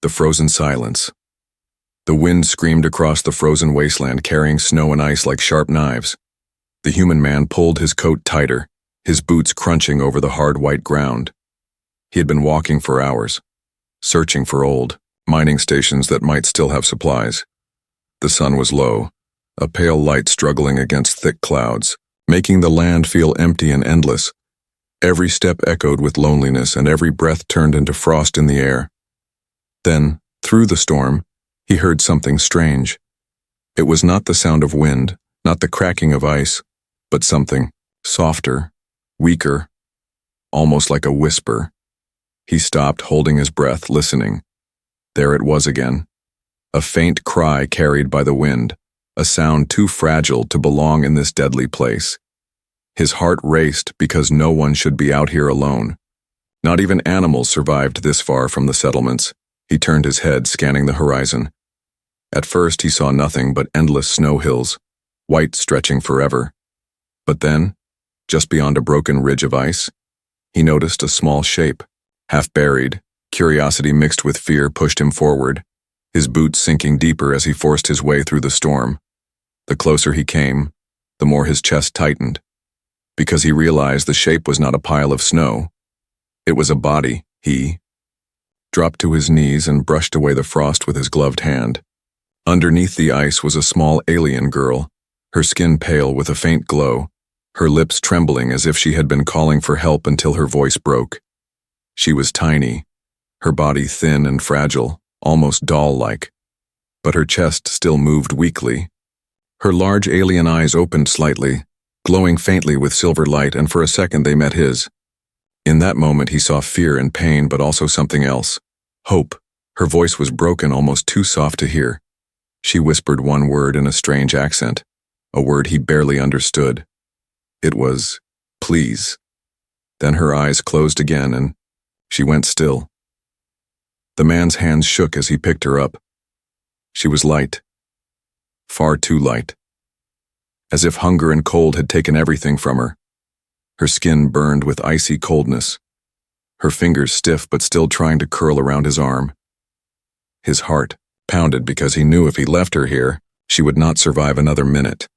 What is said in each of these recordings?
The frozen silence. The wind screamed across the frozen wasteland, carrying snow and ice like sharp knives. The human man pulled his coat tighter, his boots crunching over the hard white ground. He had been walking for hours, searching for old mining stations that might still have supplies. The sun was low, a pale light struggling against thick clouds, making the land feel empty and endless. Every step echoed with loneliness, and every breath turned into frost in the air. Then, through the storm, he heard something strange. It was not the sound of wind, not the cracking of ice, but something softer, weaker, almost like a whisper. He stopped, holding his breath, listening. There it was again. A faint cry carried by the wind, a sound too fragile to belong in this deadly place. His heart raced because no one should be out here alone. Not even animals survived this far from the settlements. He turned his head, scanning the horizon. At first he saw nothing but endless snow hills, white stretching forever. But then, just beyond a broken ridge of ice, he noticed a small shape. Half buried, curiosity mixed with fear pushed him forward, his boots sinking deeper as he forced his way through the storm. The closer he came, the more his chest tightened, because he realized the shape was not a pile of snow. It was a body. He dropped to his knees and brushed away the frost with his gloved hand. Underneath the ice was a small alien girl, her skin pale with a faint glow, her lips trembling as if she had been calling for help until her voice broke. She was tiny, her body thin and fragile, almost doll-like, but her chest still moved weakly. Her large alien eyes opened slightly, glowing faintly with silver light, and for a second they met his. In that moment he saw fear and pain, but also something else. Hope. Her voice was broken, almost too soft to hear. She whispered one word in a strange accent, a word he barely understood. It was, please. Then her eyes closed again and she went still. The man's hands shook as he picked her up. She was light. Far too light. As if hunger and cold had taken everything from her. Her skin burned with icy coldness, her fingers stiff but still trying to curl around his arm. His heart pounded because he knew if he left her here, she would not survive another minute.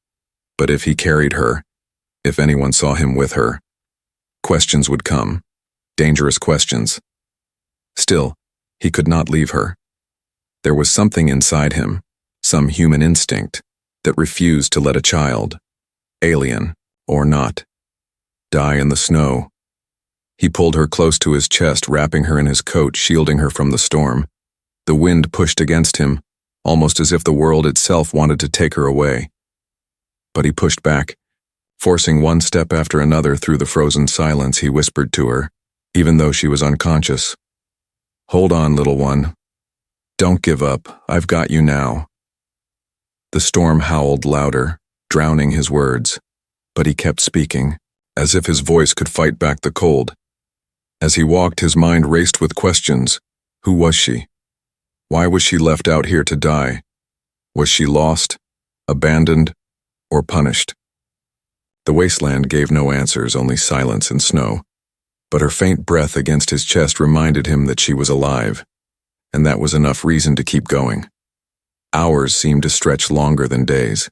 But if he carried her, if anyone saw him with her, questions would come, dangerous questions. Still, he could not leave her. There was something inside him, some human instinct, that refused to let a child, alien or not, die in the snow. He pulled her close to his chest, wrapping her in his coat, shielding her from the storm. The wind pushed against him, almost as if the world itself wanted to take her away. But he pushed back, forcing one step after another through the frozen silence. He whispered to her, even though she was unconscious. "Hold on, little one. Don't give up. I've got you now." The storm howled louder, drowning his words, but he kept speaking, as if his voice could fight back the cold. As he walked, his mind raced with questions. Who was she? Why was she left out here to die? Was she lost, abandoned, or punished? The wasteland gave no answers, only silence and snow. But her faint breath against his chest reminded him that she was alive, and that was enough reason to keep going. Hours seemed to stretch longer than days.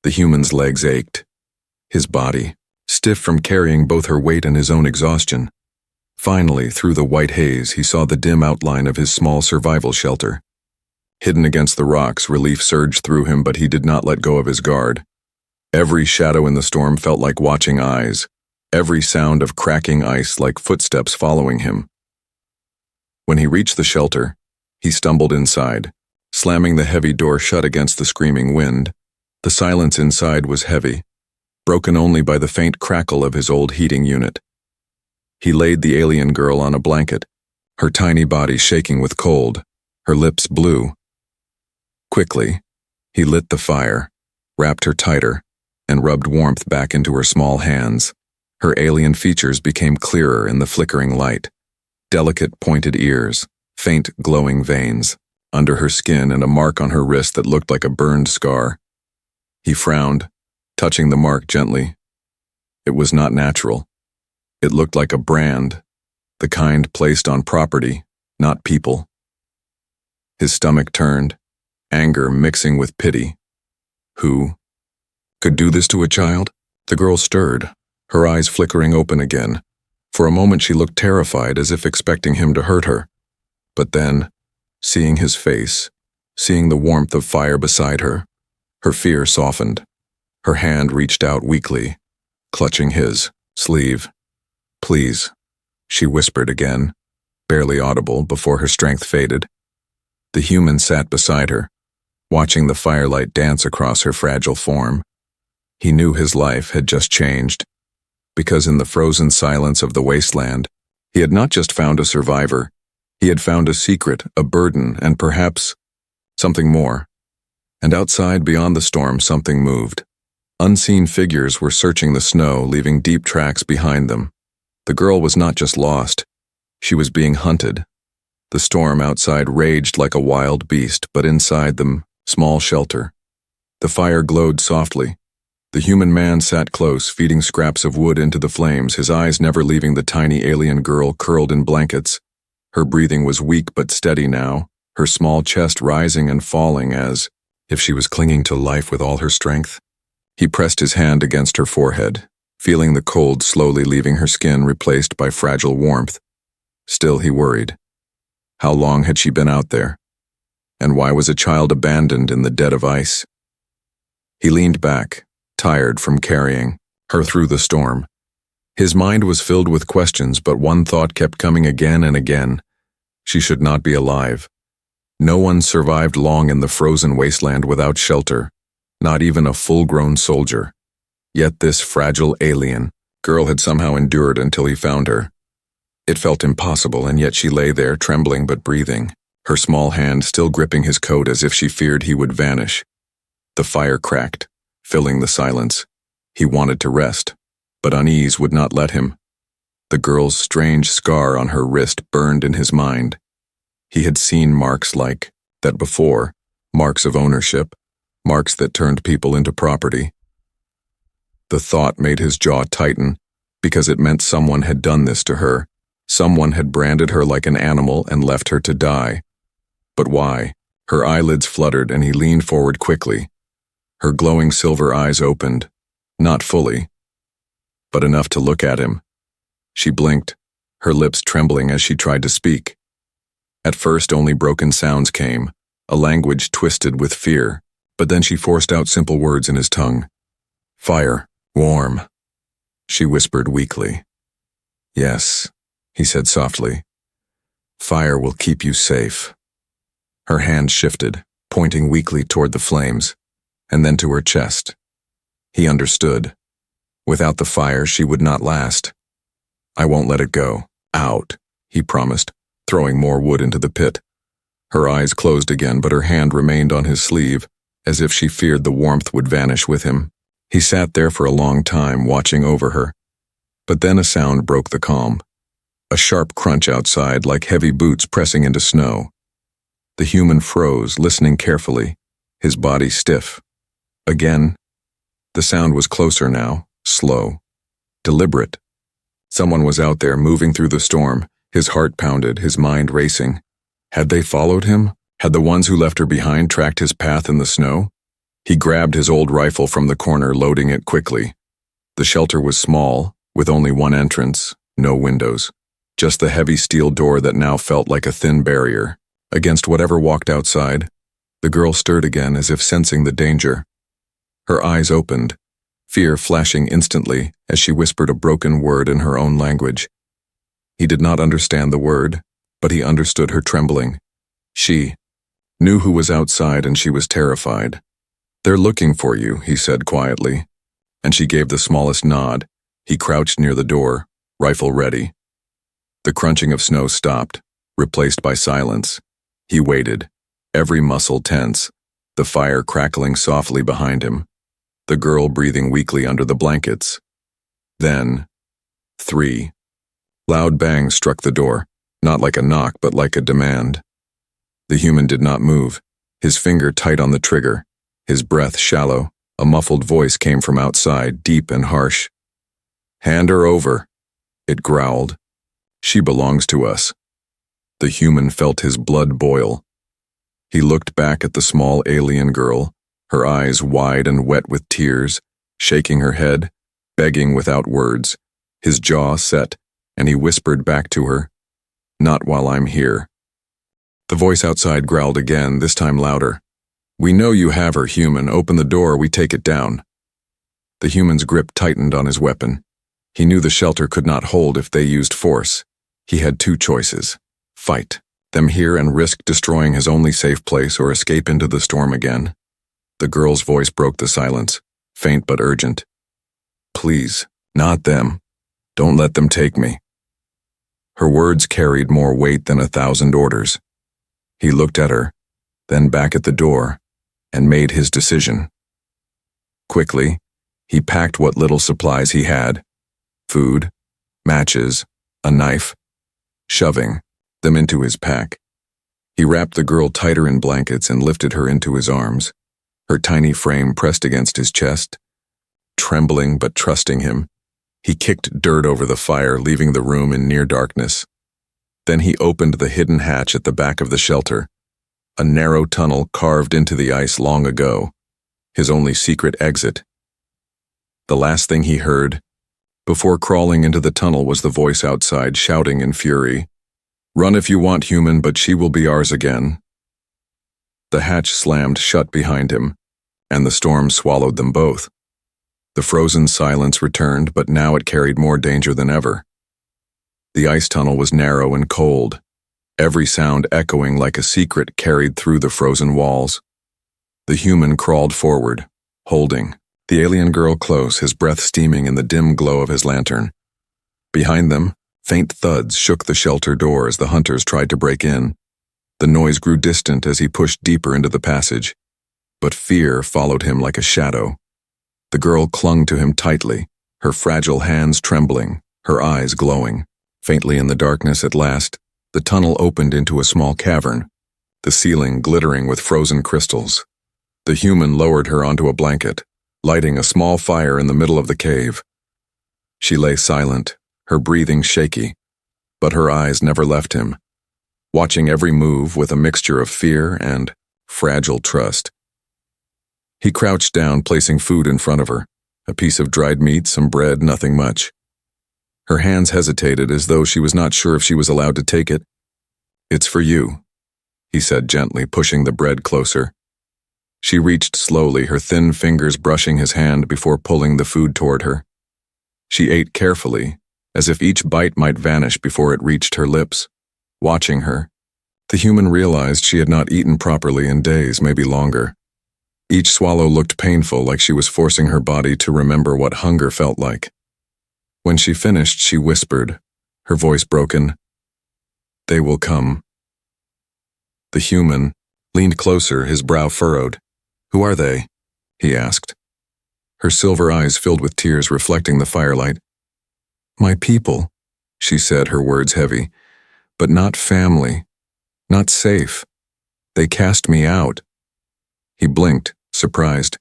The human's legs ached, his body stiff from carrying both her weight and his own exhaustion. Finally, through the white haze, he saw the dim outline of his small survival shelter. Hidden against the rocks, relief surged through him, but he did not let go of his guard. Every shadow in the storm felt like watching eyes, every sound of cracking ice like footsteps following him. When he reached the shelter, he stumbled inside, slamming the heavy door shut against the screaming wind. The silence inside was heavy, broken only by the faint crackle of his old heating unit. He laid the alien girl on a blanket, her tiny body shaking with cold, her lips blue. Quickly, he lit the fire, wrapped her tighter, and rubbed warmth back into her small hands. Her alien features became clearer in the flickering light. Delicate pointed ears, faint glowing veins under her skin, and a mark on her wrist that looked like a burned scar. He frowned, touching the mark gently. It was not natural. It looked like a brand, the kind placed on property, not people. His stomach turned, anger mixing with pity. Who could do this to a child? The girl stirred, her eyes flickering open again. For a moment she looked terrified, as if expecting him to hurt her. But then, seeing his face, seeing the warmth of fire beside her, her fear softened. Her hand reached out weakly, clutching his sleeve. "Please," she whispered again, barely audible before her strength faded. The human sat beside her, watching the firelight dance across her fragile form. He knew his life had just changed, because in the frozen silence of the wasteland, he had not just found a survivor, he had found a secret, a burden, and perhaps something more. And outside, beyond the storm, something moved. Unseen figures were searching the snow, leaving deep tracks behind them. The girl was not just lost, she was being hunted. The storm outside raged like a wild beast, but inside them, small shelter. The fire glowed softly. The human man sat close, feeding scraps of wood into the flames, his eyes never leaving the tiny alien girl curled in blankets. Her breathing was weak but steady now, her small chest rising and falling as if she was clinging to life with all her strength. He pressed his hand against her forehead, feeling the cold slowly leaving her skin, replaced by fragile warmth. Still he worried. How long had she been out there? And why was a child abandoned in the dead of ice? He leaned back, tired from carrying her through the storm. His mind was filled with questions, but one thought kept coming again and again. She should not be alive. No one survived long in the frozen wasteland without shelter, not even a full-grown soldier. Yet this fragile alien girl had somehow endured until he found her. It felt impossible, and yet she lay there, trembling but breathing, her small hand still gripping his coat as if she feared he would vanish. The fire cracked, filling the silence. He wanted to rest, but unease would not let him. The girl's strange scar on her wrist burned in his mind. He had seen marks like that before, marks of ownership, marks that turned people into property. The thought made his jaw tighten, because it meant someone had done this to her. Someone had branded her like an animal and left her to die. But why? Her eyelids fluttered and he leaned forward quickly. Her glowing silver eyes opened, not fully, but enough to look at him. She blinked, her lips trembling as she tried to speak. At first only broken sounds came, a language twisted with fear, but then she forced out simple words in his tongue. "Fire, warm," she whispered weakly. "Yes," he said softly. "Fire will keep you safe." Her hand shifted, pointing weakly toward the flames, and then to her chest. He understood. Without the fire, she would not last. "I won't let it go. Out," he promised, throwing more wood into the pit. Her eyes closed again, but her hand remained on his sleeve, as if she feared the warmth would vanish with him. He sat there for a long time, watching over her. But then a sound broke the calm. A sharp crunch outside, like heavy boots pressing into snow. The human froze, listening carefully, his body stiff. Again. The sound was closer now, slow, deliberate. Someone was out there, moving through the storm. His heart pounded, his mind racing. Had they followed him? Had the ones who left her behind tracked his path in the snow? He grabbed his old rifle from the corner, loading it quickly. The shelter was small, with only one entrance, no windows. Just the heavy steel door that now felt like a thin barrier. Against whatever walked outside, the girl stirred again as if sensing the danger. Her eyes opened, fear flashing instantly as she whispered a broken word in her own language. He did not understand the word, but he understood her trembling. She knew who was outside, and she was terrified. "They're looking for you," he said quietly, and she gave the smallest nod. He crouched near the door, rifle ready. The crunching of snow stopped, replaced by silence. He waited, every muscle tense, the fire crackling softly behind him, the girl breathing weakly under the blankets. Then, 3 loud bangs struck the door, not like a knock but like a demand. The human did not move, his finger tight on the trigger, his breath shallow. A muffled voice came from outside, deep and harsh. "Hand her over," it growled. "She belongs to us." The human felt his blood boil. He looked back at the small alien girl, her eyes wide and wet with tears, shaking her head, begging without words, his jaw set, and he whispered back to her, "Not while I'm here." The voice outside growled again, this time louder. "We know you have her, human. Open the door, we take it down." The human's grip tightened on his weapon. He knew the shelter could not hold if they used force. He had two choices: fight them here and risk destroying his only safe place, or escape into the storm again. The girl's voice broke the silence, faint but urgent. "Please, not them. Don't let them take me." Her words carried more weight than 1,000 orders. He looked at her, then back at the door, and made his decision. Quickly, he packed what little supplies he had: food, matches, a knife, shoving them into his pack. He wrapped the girl tighter in blankets and lifted her into his arms, her tiny frame pressed against his chest. Trembling but trusting him, he kicked dirt over the fire, leaving the room in near darkness. Then he opened the hidden hatch at the back of the shelter, a narrow tunnel carved into the ice long ago, his only secret exit. The last thing he heard, before crawling into the tunnel, was the voice outside shouting in fury, "Run if you want, human, but she will be ours again." The hatch slammed shut behind him, and the storm swallowed them both. The frozen silence returned, but now it carried more danger than ever. The ice tunnel was narrow and cold, every sound echoing like a secret carried through the frozen walls. The human crawled forward, holding the alien girl close, his breath steaming in the dim glow of his lantern. Behind them, faint thuds shook the shelter door as the hunters tried to break in. The noise grew distant as he pushed deeper into the passage, but fear followed him like a shadow. The girl clung to him tightly, her fragile hands trembling, her eyes glowing. Faintly in the darkness at last, the tunnel opened into a small cavern, the ceiling glittering with frozen crystals. The human lowered her onto a blanket, lighting a small fire in the middle of the cave. She lay silent, her breathing shaky, but her eyes never left him, watching every move with a mixture of fear and fragile trust. He crouched down, placing food in front of her, a piece of dried meat, some bread, nothing much. Her hands hesitated as though she was not sure if she was allowed to take it. "It's for you," he said gently, pushing the bread closer. She reached slowly, her thin fingers brushing his hand before pulling the food toward her. She ate carefully, as if each bite might vanish before it reached her lips. Watching her, the human realized she had not eaten properly in days, maybe longer. Each swallow looked painful, like she was forcing her body to remember what hunger felt like. When she finished, she whispered, her voice broken, "They will come." The human leaned closer, his brow furrowed. "Who are they?" he asked. Her silver eyes filled with tears, reflecting the firelight. "My people," she said, her words heavy, "but not family, not safe. They cast me out." He blinked, surprised.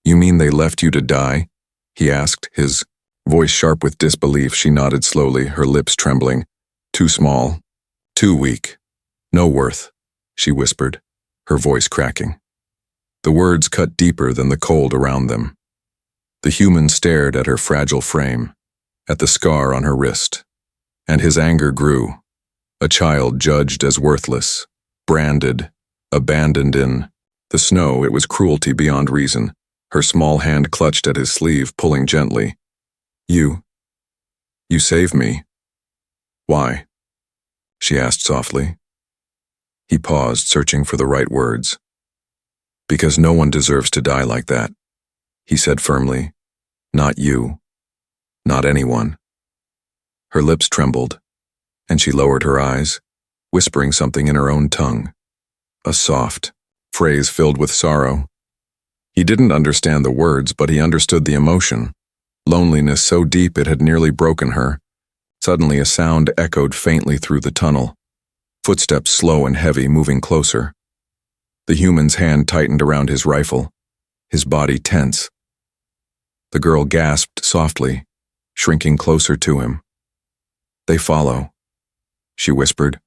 "You mean they left you to die?" he asked, his voice sharp with disbelief. She nodded slowly, her lips trembling. "Too small, too weak, no worth," she whispered, her voice cracking. The words cut deeper than the cold around them. The human stared at her fragile frame, at the scar on her wrist, and his anger grew. A child judged as worthless, branded, abandoned in the snow. It was cruelty beyond reason. Her small hand clutched at his sleeve, pulling gently. You saved me." "Why?" she asked softly. He paused, searching for the right words. "Because no one deserves to die like that," he said firmly. "Not you. Not anyone." Her lips trembled, and she lowered her eyes, whispering something in her own tongue. A soft phrase filled with sorrow. He didn't understand the words, but he understood the emotion. Loneliness so deep it had nearly broken her. Suddenly a sound echoed faintly through the tunnel. Footsteps slow and heavy, moving closer. The human's hand tightened around his rifle, his body tense. The girl gasped softly, shrinking closer to him. "They follow," she whispered,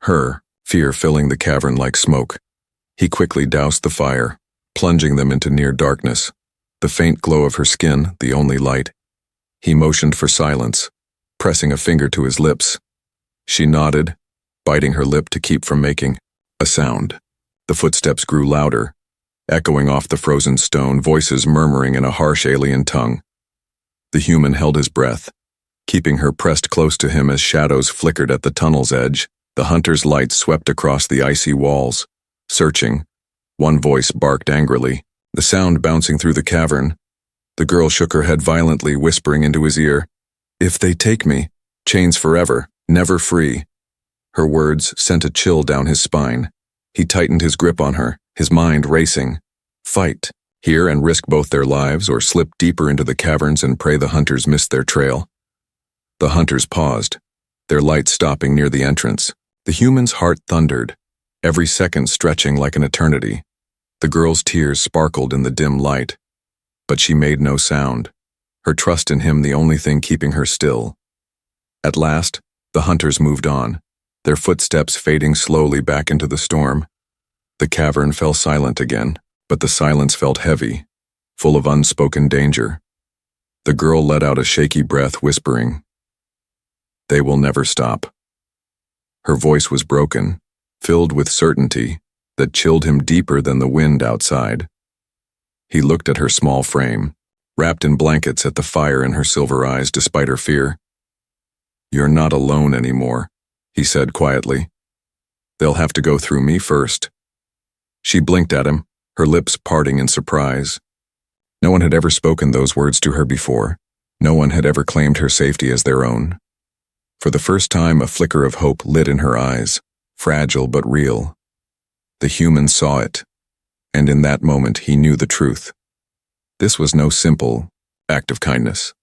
her fear filling the cavern like smoke. He quickly doused the fire, plunging them into near darkness, the faint glow of her skin the only light. He motioned for silence, pressing a finger to his lips. She nodded, biting her lip to keep from making a sound. The footsteps grew louder, echoing off the frozen stone, voices murmuring in a harsh alien tongue. The human held his breath, keeping her pressed close to him as shadows flickered at the tunnel's edge. The hunter's light swept across the icy walls, searching. One voice barked angrily, the sound bouncing through the cavern. The girl shook her head violently, whispering into his ear, "If they take me, chains forever, never free." Her words sent a chill down his spine. He tightened his grip on her, his mind racing. Fight, here and risk both their lives, or slip deeper into the caverns and pray the hunters missed their trail. The hunters paused, their light stopping near the entrance. The human's heart thundered, every second stretching like an eternity. The girl's tears sparkled in the dim light, but she made no sound, her trust in him the only thing keeping her still. At last, the hunters moved on, their footsteps fading slowly back into the storm. The cavern fell silent again, but the silence felt heavy, full of unspoken danger. The girl let out a shaky breath, whispering, "They will never stop." Her voice was broken, filled with certainty that chilled him deeper than the wind outside. He looked at her small frame, wrapped in blankets, at the fire in her silver eyes despite her fear. "You're not alone anymore," he said quietly. "They'll have to go through me first." She blinked at him, her lips parting in surprise. No one had ever spoken those words to her before. No one had ever claimed her safety as their own. For the first time, a flicker of hope lit in her eyes, fragile but real. The human saw it, and in that moment he knew the truth. This was no simple act of kindness.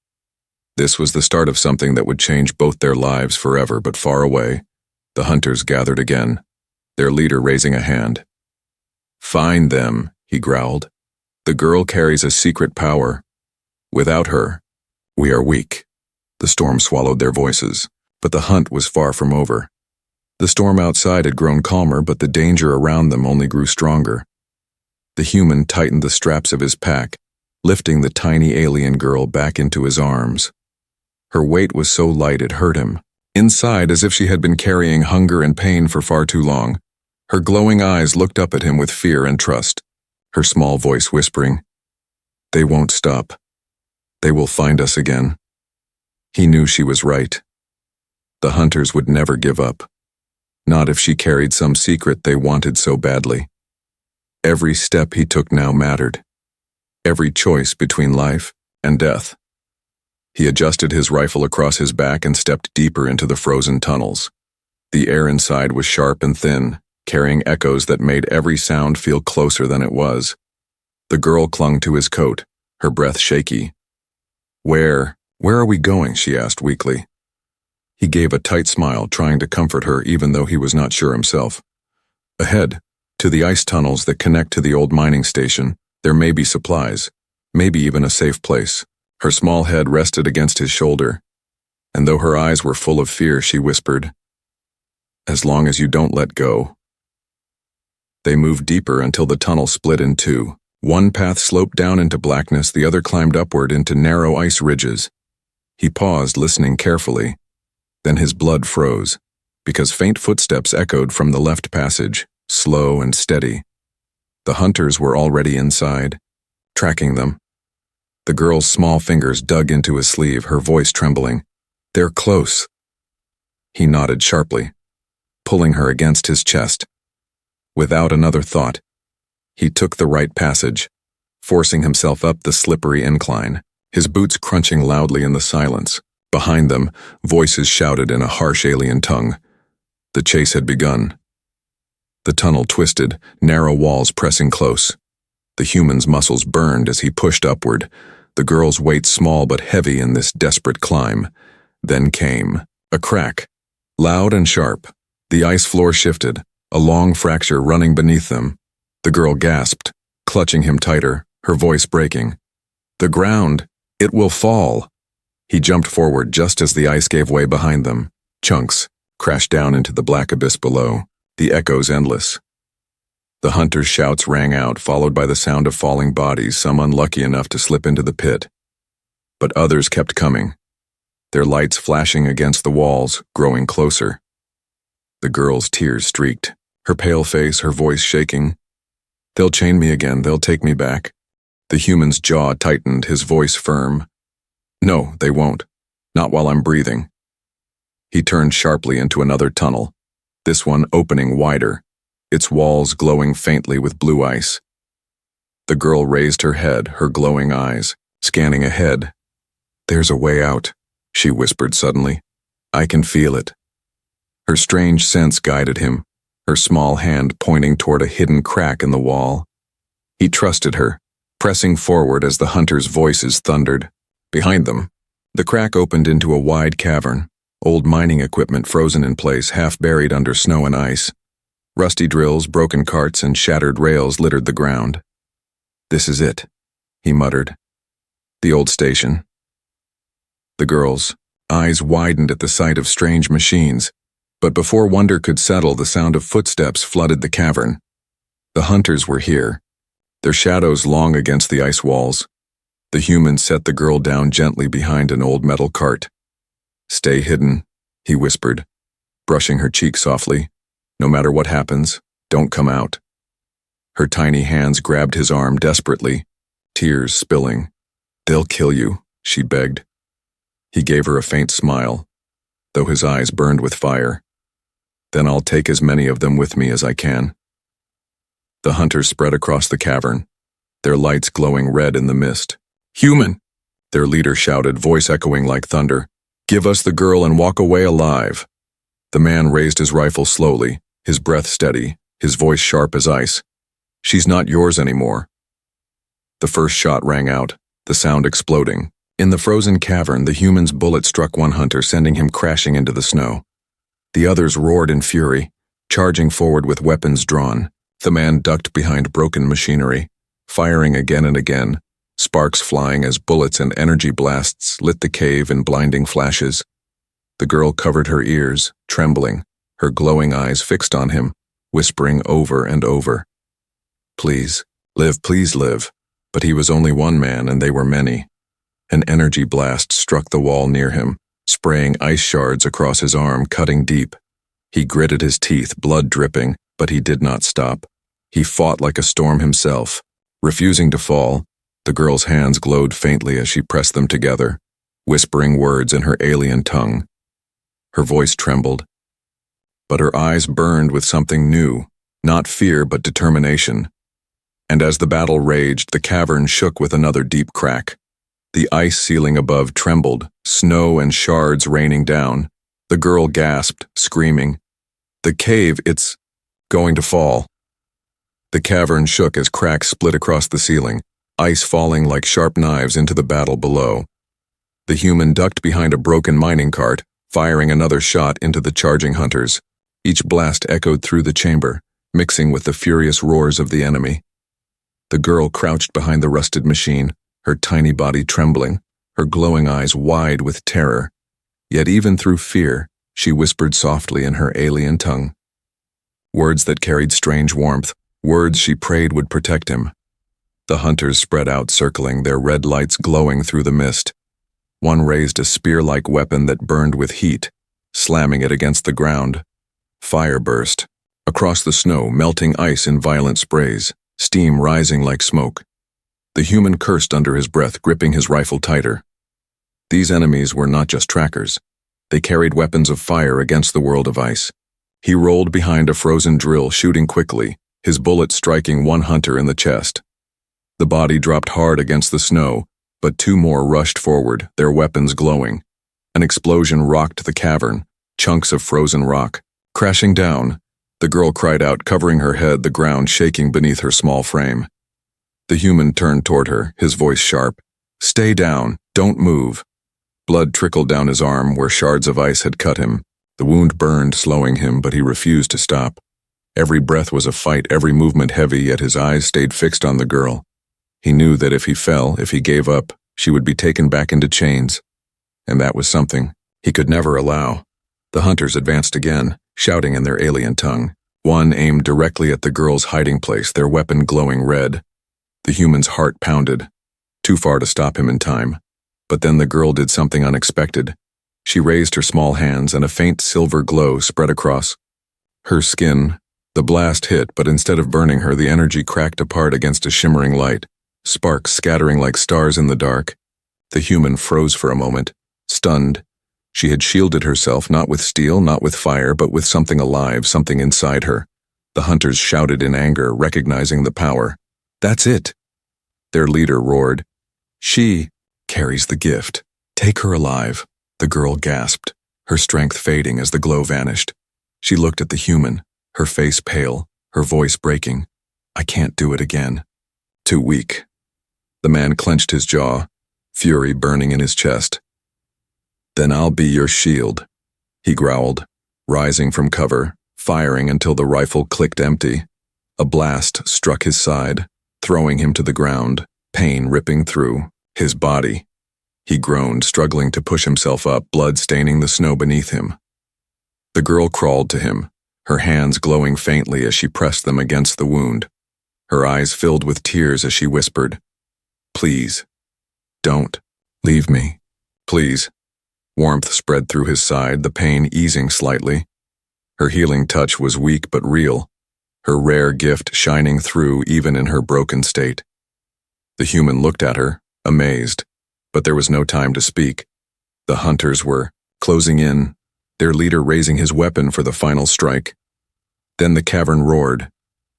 This was the start of something that would change both their lives forever. But far away, the hunters gathered again, their leader raising a hand. "Find them," he growled. "The girl carries a secret power. Without her, we are weak." The storm swallowed their voices, but the hunt was far from over. The storm outside had grown calmer, but the danger around them only grew stronger. The human tightened the straps of his pack, lifting the tiny alien girl back into his arms. Her weight was so light it hurt him. Inside, as if she had been carrying hunger and pain for far too long, her glowing eyes looked up at him with fear and trust, her small voice whispering, "They won't stop. They will find us again." He knew she was right. The hunters would never give up. Not if she carried some secret they wanted so badly. Every step he took now mattered. Every choice between life and death. He adjusted his rifle across his back and stepped deeper into the frozen tunnels. The air inside was sharp and thin, carrying echoes that made every sound feel closer than it was. The girl clung to his coat, her breath shaky. Where are we going?" she asked weakly. He gave a tight smile, trying to comfort her even though he was not sure himself. "Ahead, to the ice tunnels that connect to the old mining station. There may be supplies, maybe even a safe place." Her small head rested against his shoulder, and though her eyes were full of fear, she whispered, "As long as you don't let go." They moved deeper until the tunnel split in two. One path sloped down into blackness, the other climbed upward into narrow ice ridges. He paused, listening carefully. Then his blood froze, because faint footsteps echoed from the left passage, slow and steady. The hunters were already inside, tracking them. The girl's small fingers dug into his sleeve, her voice trembling. "They're close." He nodded sharply, pulling her against his chest. Without another thought, he took the right passage, forcing himself up the slippery incline, his boots crunching loudly in the silence. Behind them, voices shouted in a harsh alien tongue. The chase had begun. The tunnel twisted, narrow walls pressing close. The human's muscles burned as he pushed upward, the girl's weight small but heavy in this desperate climb. Then came a crack, loud and sharp. The ice floor shifted, a long fracture running beneath them. The girl gasped, clutching him tighter, her voice breaking. "The ground! It will fall!" He jumped forward just as the ice gave way behind them. Chunks crashed down into the black abyss below, the echoes endless. The hunters' shouts rang out, followed by the sound of falling bodies, some unlucky enough to slip into the pit. But others kept coming, their lights flashing against the walls, growing closer. The girl's tears streaked, her pale face, her voice shaking. "They'll chain me again, they'll take me back." The human's jaw tightened, his voice firm. "No, they won't. Not while I'm breathing." He turned sharply into another tunnel, this one opening wider, its walls glowing faintly with blue ice. The girl raised her head, her glowing eyes, scanning ahead. "There's a way out," she whispered suddenly. "I can feel it." Her strange sense guided him, her small hand pointing toward a hidden crack in the wall. He trusted her, pressing forward as the hunters' voices thundered. Behind them, the crack opened into a wide cavern, old mining equipment frozen in place, half buried under snow and ice. Rusty drills, broken carts, and shattered rails littered the ground. "This is it," he muttered. "The old station." The girl's eyes widened at the sight of strange machines, but before wonder could settle, the sound of footsteps flooded the cavern. The hunters were here, their shadows long against the ice walls. The human set the girl down gently behind an old metal cart. "Stay hidden," he whispered, brushing her cheek softly. "No matter what happens, don't come out." Her tiny hands grabbed his arm desperately, tears spilling. "They'll kill you," she begged. He gave her a faint smile, though his eyes burned with fire. "Then I'll take as many of them with me as I can." The hunters spread across the cavern, their lights glowing red in the mist. "Human!" their leader shouted, voice echoing like thunder. "Give us the girl and walk away alive." The man raised his rifle slowly, his breath steady, his voice sharp as ice. "She's not yours anymore." The first shot rang out, the sound exploding. In the frozen cavern, the human's bullet struck one hunter, sending him crashing into the snow. The others roared in fury, charging forward with weapons drawn. The man ducked behind broken machinery, firing again and again, sparks flying as bullets and energy blasts lit the cave in blinding flashes. The girl covered her ears, trembling, her glowing eyes fixed on him, whispering over and over. "Please, live, please live." But he was only one man and they were many. An energy blast struck the wall near him, spraying ice shards across his arm, cutting deep. He gritted his teeth, blood dripping, but he did not stop. He fought like a storm himself, refusing to fall. The girl's hands glowed faintly as she pressed them together, whispering words in her alien tongue. Her voice trembled, but her eyes burned with something new, not fear but determination. And as the battle raged, the cavern shook with another deep crack. The ice ceiling above trembled, snow and shards raining down. The girl gasped, screaming, "The cave, it's going to fall." The cavern shook as cracks split across the ceiling, ice falling like sharp knives into the battle below. The human ducked behind a broken mining cart, firing another shot into the charging hunters. Each blast echoed through the chamber, mixing with the furious roars of the enemy. The girl crouched behind the rusted machine, her tiny body trembling, her glowing eyes wide with terror. Yet even through fear, she whispered softly in her alien tongue. Words that carried strange warmth, words she prayed would protect him. The hunters spread out, circling, their red lights glowing through the mist. One raised a spear-like weapon that burned with heat, slamming it against the ground. Fire burst. Across the snow, melting ice in violent sprays, steam rising like smoke. The human cursed under his breath, gripping his rifle tighter. These enemies were not just trackers. They carried weapons of fire against the world of ice. He rolled behind a frozen drill, shooting quickly, his bullet striking one hunter in the chest. The body dropped hard against the snow, but two more rushed forward, their weapons glowing. An explosion rocked the cavern, chunks of frozen rock. Crashing down, the girl cried out, covering her head, the ground shaking beneath her small frame. The human turned toward her, his voice sharp. "Stay down, don't move." Blood trickled down his arm where shards of ice had cut him. The wound burned, slowing him, but he refused to stop. Every breath was a fight, every movement heavy, yet his eyes stayed fixed on the girl. He knew that if he fell, if he gave up, she would be taken back into chains. And that was something he could never allow. The hunters advanced again, shouting in their alien tongue. One aimed directly at the girl's hiding place, their weapon glowing red. The human's heart pounded, too far to stop him in time. But then the girl did something unexpected. She raised her small hands and a faint silver glow spread across her skin. The blast hit, but instead of burning her, the energy cracked apart against a shimmering light, sparks scattering like stars in the dark. The human froze for a moment, stunned. She had shielded herself not with steel, not with fire, but with something alive, something inside her. The hunters shouted in anger, recognizing the power. "That's it!" Their leader roared. "She carries the gift. Take her alive." The girl gasped, her strength fading as the glow vanished. She looked at the human, her face pale, her voice breaking. "I can't do it again. Too weak." The man clenched his jaw, fury burning in his chest. "Then I'll be your shield," he growled, rising from cover, firing until the rifle clicked empty. A blast struck his side, throwing him to the ground, pain ripping through his body. He groaned, struggling to push himself up, blood staining the snow beneath him. The girl crawled to him, her hands glowing faintly as she pressed them against the wound. Her eyes filled with tears as she whispered, "Please, don't leave me, please." Warmth spread through his side, the pain easing slightly. Her healing touch was weak but real, her rare gift shining through even in her broken state. The human looked at her, amazed, but there was no time to speak. The hunters were closing in, their leader raising his weapon for the final strike. Then the cavern roared,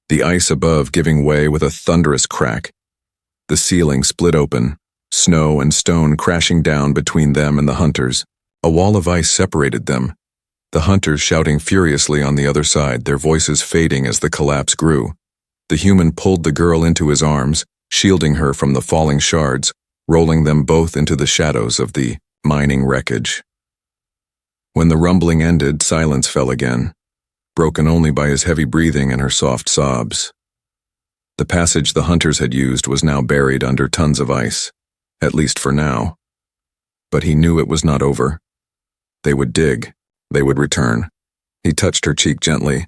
the ice above giving way with a thunderous crack. The ceiling split open, snow and stone crashing down between them and the hunters. A wall of ice separated them, the hunters shouting furiously on the other side, their voices fading as the collapse grew. The human pulled the girl into his arms, shielding her from the falling shards, rolling them both into the shadows of the mining wreckage. When the rumbling ended, silence fell again, broken only by his heavy breathing and her soft sobs. The passage the hunters had used was now buried under tons of ice, at least for now. But he knew it was not over. They would dig. They would return. He touched her cheek gently,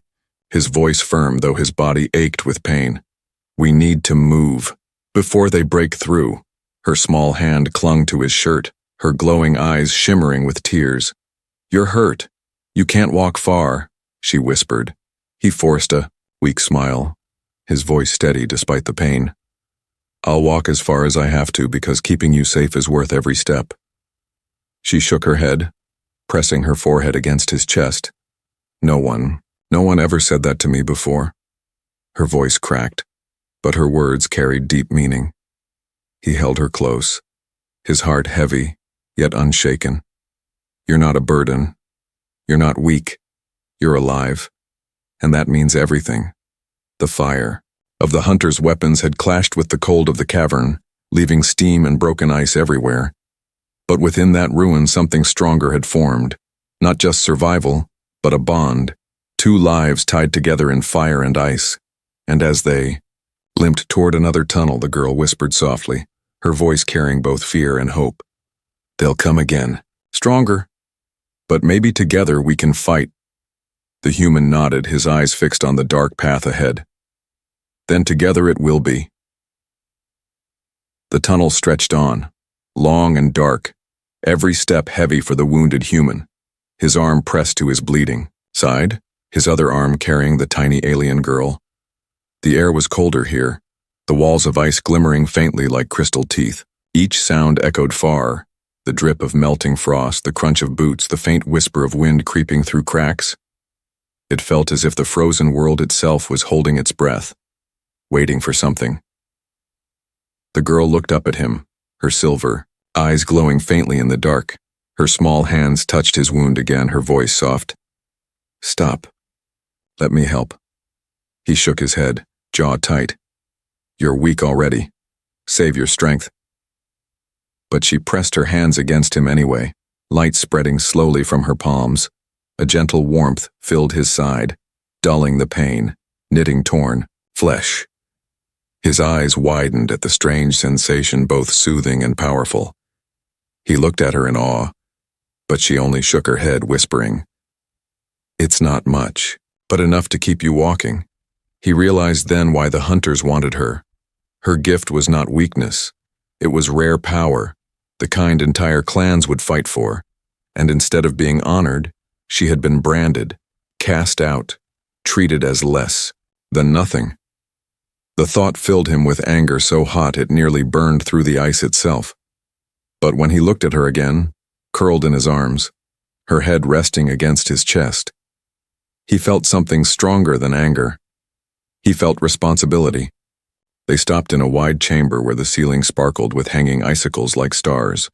his voice firm though his body ached with pain. "We need to move, before they break through." Her small hand clung to his shirt, her glowing eyes shimmering with tears. "You're hurt. You can't walk far," she whispered. He forced a weak smile, his voice steady despite the pain. "I'll walk as far as I have to because keeping you safe is worth every step." She shook her head, pressing her forehead against his chest. No one ever said that to me before." Her voice cracked, but her words carried deep meaning. He held her close, his heart heavy, yet unshaken. "You're not a burden. You're not weak. You're alive. And that means everything." The fire of the hunters' weapons had clashed with the cold of the cavern, leaving steam and broken ice everywhere. But within that ruin something stronger had formed, not just survival, but a bond, two lives tied together in fire and ice. And as they limped toward another tunnel, the girl whispered softly, her voice carrying both fear and hope. "They'll come again, stronger. But maybe together we can fight." The human nodded, his eyes fixed on the dark path ahead. "Then together it will be." The tunnel stretched on, long and dark, every step heavy for the wounded human, his arm pressed to his bleeding side, his other arm carrying the tiny alien girl. The air was colder here, the walls of ice glimmering faintly like crystal teeth. Each sound echoed far, the drip of melting frost, the crunch of boots, the faint whisper of wind creeping through cracks. It felt as if the frozen world itself was holding its breath, waiting for something. The girl looked up at him, her silver eyes glowing faintly in the dark. Her small hands touched his wound again, her voice soft. "Stop. Let me help." He shook his head, jaw tight. "You're weak already. Save your strength." But she pressed her hands against him anyway, light spreading slowly from her palms. A gentle warmth filled his side, dulling the pain, knitting torn flesh. His eyes widened at the strange sensation, both soothing and powerful. He looked at her in awe, but she only shook her head, whispering, "It's not much." but enough to keep you walking. He realized then why the hunters wanted her. Her gift was not weakness. It was rare power, the kind entire clans would fight for. And instead of being honored, she had been branded, cast out, treated as less than nothing. The thought filled him with anger so hot it nearly burned through the ice itself. But when he looked at her again, curled in his arms, her head resting against his chest, he felt something stronger than anger. He felt responsibility. They stopped in a wide chamber where the ceiling sparkled with hanging icicles like stars.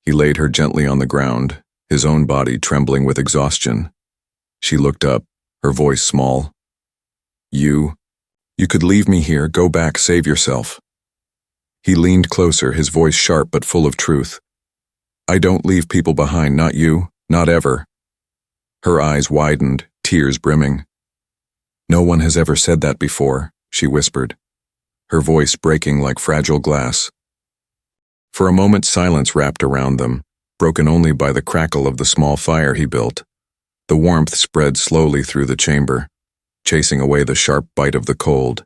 He laid her gently on the ground, his own body trembling with exhaustion. She looked up, her voice small. You could leave me here, go back, save yourself. He leaned closer, his voice sharp but full of truth. I don't leave people behind, not you, not ever. Her eyes widened, tears brimming. No one has ever said that before, she whispered, her voice breaking like fragile glass. For a moment silence wrapped around them, broken only by the crackle of the small fire he built. The warmth spread slowly through the chamber, chasing away the sharp bite of the cold.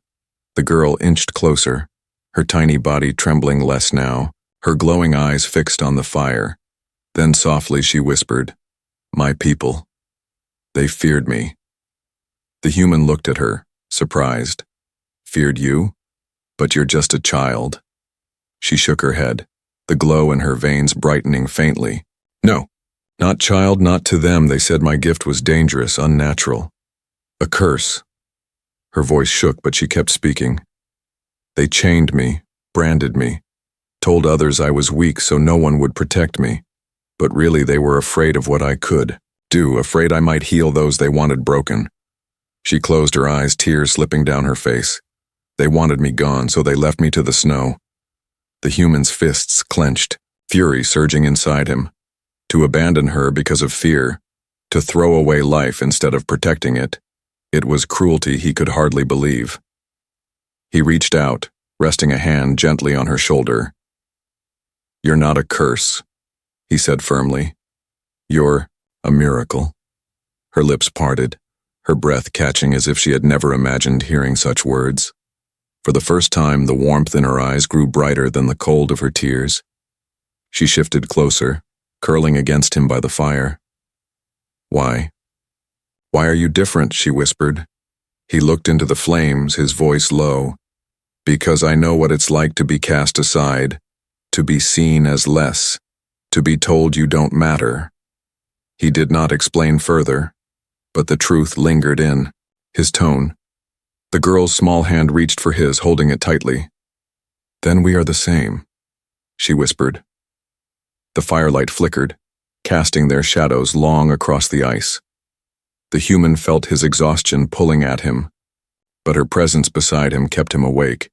The girl inched closer, her tiny body trembling less now, her glowing eyes fixed on the fire. Then softly she whispered, My people. They feared me. The human looked at her, surprised. Feared you? But you're just a child. She shook her head, the glow in her veins brightening faintly. No, not child, not to them. They said my gift was dangerous, unnatural. A curse. Her voice shook, but she kept speaking. They chained me, branded me, told others I was weak so no one would protect me. But really they were afraid of what I could do, afraid I might heal those they wanted broken. She closed her eyes, tears slipping down her face. They wanted me gone, so they left me to the snow. The human's fists clenched, fury surging inside him. To abandon her because of fear, to throw away life instead of protecting it. It was cruelty he could hardly believe. He reached out, resting a hand gently on her shoulder. You're not a curse, he said firmly. You're a miracle. Her lips parted, her breath catching as if she had never imagined hearing such words. For the first time, the warmth in her eyes grew brighter than the cold of her tears. She shifted closer, curling against him by the fire. Why? Why are you different? She whispered. He looked into the flames, his voice low. Because I know what it's like to be cast aside, to be seen as less, to be told you don't matter. He did not explain further, but the truth lingered in his tone. The girl's small hand reached for his, holding it tightly. Then we are the same, she whispered. The firelight flickered, casting their shadows long across the ice. The human felt his exhaustion pulling at him, but her presence beside him kept him awake.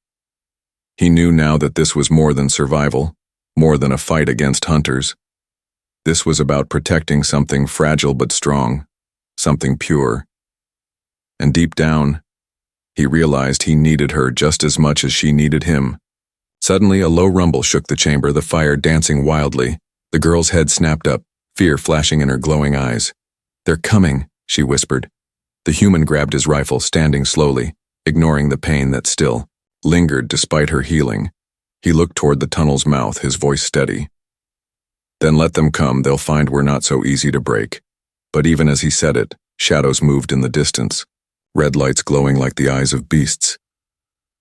He knew now that this was more than survival, more than a fight against hunters. This was about protecting something fragile but strong, something pure. And deep down, he realized he needed her just as much as she needed him. Suddenly, a low rumble shook the chamber, the fire dancing wildly. The girl's head snapped up, fear flashing in her glowing eyes. They're coming, she whispered. The human grabbed his rifle, standing slowly, ignoring the pain that still lingered despite her healing. He looked toward the tunnel's mouth, his voice steady. Then let them come, they'll find we're not so easy to break. But even as he said it, shadows moved in the distance, red lights glowing like the eyes of beasts.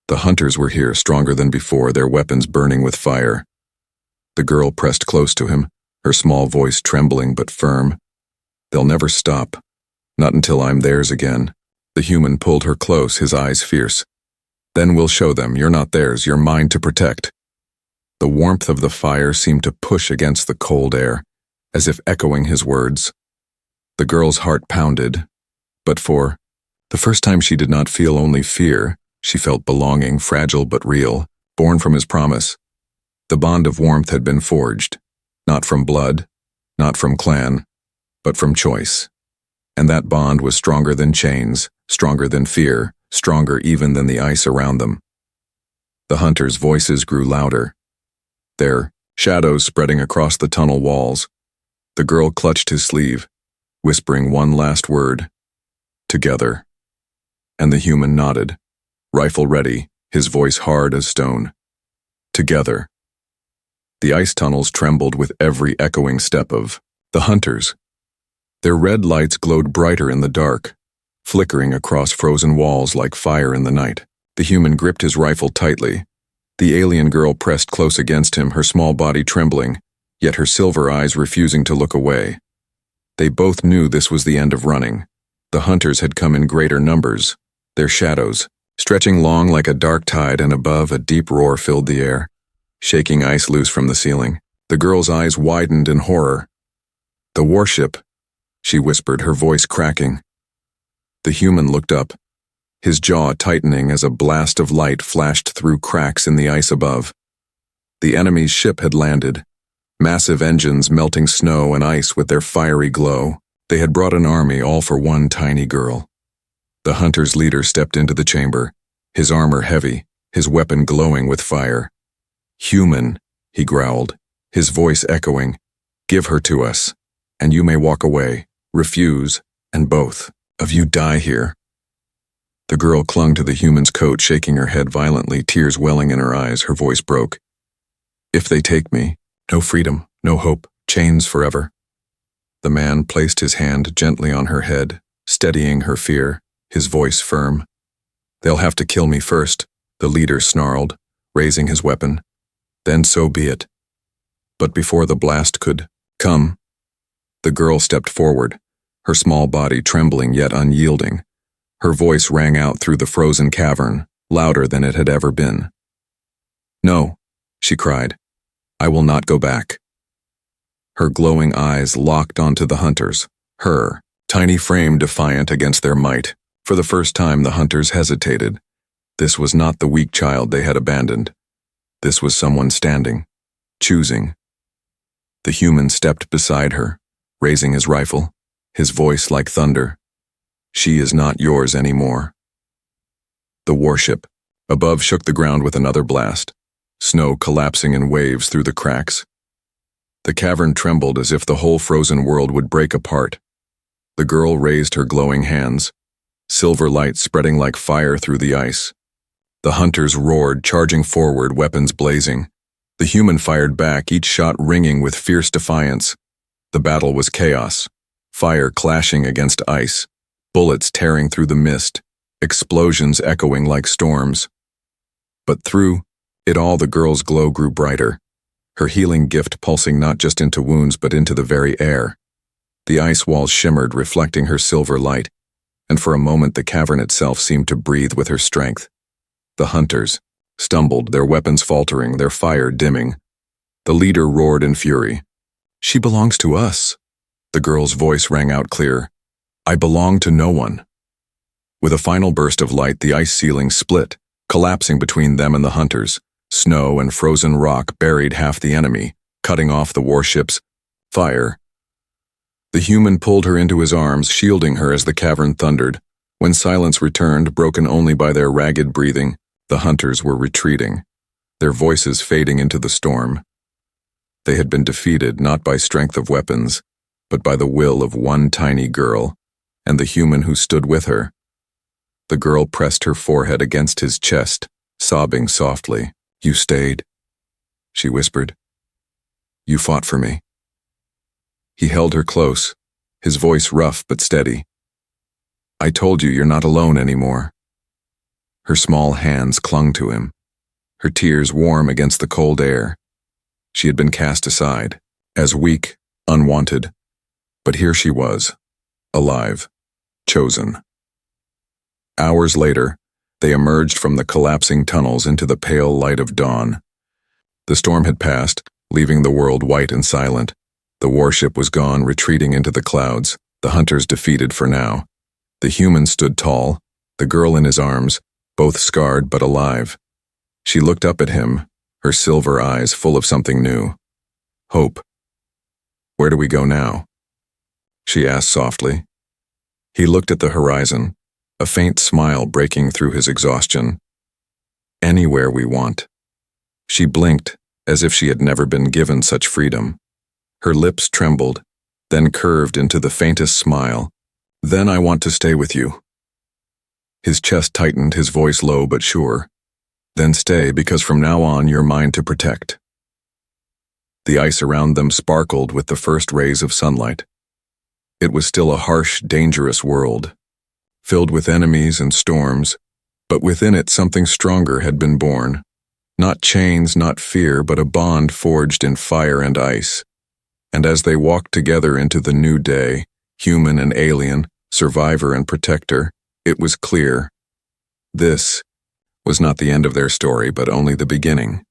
The hunters were here, stronger than before, their weapons burning with fire. The girl pressed close to him, her small voice trembling but firm. They'll never stop. Not until I'm theirs again. The human pulled her close, his eyes fierce. Then we'll show them, you're not theirs, you're mine to protect. The warmth of the fire seemed to push against the cold air, as if echoing his words. The girl's heart pounded, but for the first time she did not feel only fear, she felt belonging, fragile but real, born from his promise. The bond of warmth had been forged, not from blood, not from clan, but from choice. And that bond was stronger than chains, stronger than fear, stronger even than the ice around them. The hunters' voices grew louder, their shadows spreading across the tunnel walls. The girl clutched his sleeve, whispering one last word. Together. And the human nodded, rifle ready, his voice hard as stone. Together. The ice tunnels trembled with every echoing step of the hunters. Their red lights glowed brighter in the dark, flickering across frozen walls like fire in the night. The human gripped his rifle tightly. The alien girl pressed close against him, her small body trembling, yet her silver eyes refusing to look away. They both knew this was the end of running. The hunters had come in greater numbers, their shadows, stretching long like a dark tide, and above a deep roar filled the air, shaking ice loose from the ceiling. The girl's eyes widened in horror. "The warship," she whispered, her voice cracking. The human looked up, his jaw tightening as a blast of light flashed through cracks in the ice above. The enemy's ship had landed, massive engines melting snow and ice with their fiery glow. They had brought an army all for one tiny girl. The hunter's leader stepped into the chamber, his armor heavy, his weapon glowing with fire. "Human," he growled, his voice echoing, "give her to us, and you may walk away. Refuse, and both of you die here." The girl clung to the human's coat, shaking her head violently, tears welling in her eyes. Her voice broke. "If they take me, no freedom, no hope, chains forever." The man placed his hand gently on her head, steadying her fear, his voice firm. "They'll have to kill me first," the leader snarled, raising his weapon. "Then so be it." But before the blast could come, the girl stepped forward, her small body trembling yet unyielding. Her voice rang out through the frozen cavern, louder than it had ever been. "No," she cried. "I will not go back." Her glowing eyes locked onto the hunters, her tiny frame defiant against their might. For the first time, the hunters hesitated. This was not the weak child they had abandoned. This was someone standing, choosing. The human stepped beside her, raising his rifle, his voice like thunder. "She is not yours anymore." The warship, above, shook the ground with another blast, snow collapsing in waves through the cracks. The cavern trembled as if the whole frozen world would break apart. The girl raised her glowing hands, silver light spreading like fire through the ice. The hunters roared, charging forward, weapons blazing. The human fired back, each shot ringing with fierce defiance. The battle was chaos, fire clashing against ice, bullets tearing through the mist, explosions echoing like storms. But through it all, the girl's glow grew brighter, her healing gift pulsing not just into wounds but into the very air. The ice walls shimmered, reflecting her silver light, and for a moment the cavern itself seemed to breathe with her strength. The hunters stumbled, their weapons faltering, their fire dimming. The leader roared in fury. "She belongs to us." The girl's voice rang out clear. "I belong to no one." With a final burst of light, the ice ceiling split, collapsing between them and the hunters. Snow and frozen rock buried half the enemy, cutting off the warship's fire. The human pulled her into his arms, shielding her as the cavern thundered. When silence returned, broken only by their ragged breathing, the hunters were retreating, their voices fading into the storm. They had been defeated not by strength of weapons, but by the will of one tiny girl, and the human who stood with her. The girl pressed her forehead against his chest, sobbing softly. "You stayed," she whispered. "You fought for me." He held her close, his voice rough but steady. "I told you you're not alone anymore." Her small hands clung to him, her tears warm against the cold air. She had been cast aside, as weak, unwanted, but here she was, alive, chosen. Hours later, they emerged from the collapsing tunnels into the pale light of dawn. The storm had passed, leaving the world white and silent. The warship was gone, retreating into the clouds, the hunters defeated for now. The human stood tall, the girl in his arms, both scarred but alive. She looked up at him, her silver eyes full of something new. Hope. "Where do we go now?" she asked softly. He looked at the horizon, a faint smile breaking through his exhaustion. "Anywhere we want." She blinked, as if she had never been given such freedom. Her lips trembled, then curved into the faintest smile. "Then I want to stay with you." His chest tightened, his voice low but sure. Then stay, because from now on you're mine to protect. The ice around them sparkled with the first rays of sunlight. It was still a harsh, dangerous world, filled with enemies and storms, but within it something stronger had been born. Not chains, not fear, but a bond forged in fire and ice. And as they walked together into the new day, human and alien, survivor and protector, it was clear. This was not the end of their story, but only the beginning.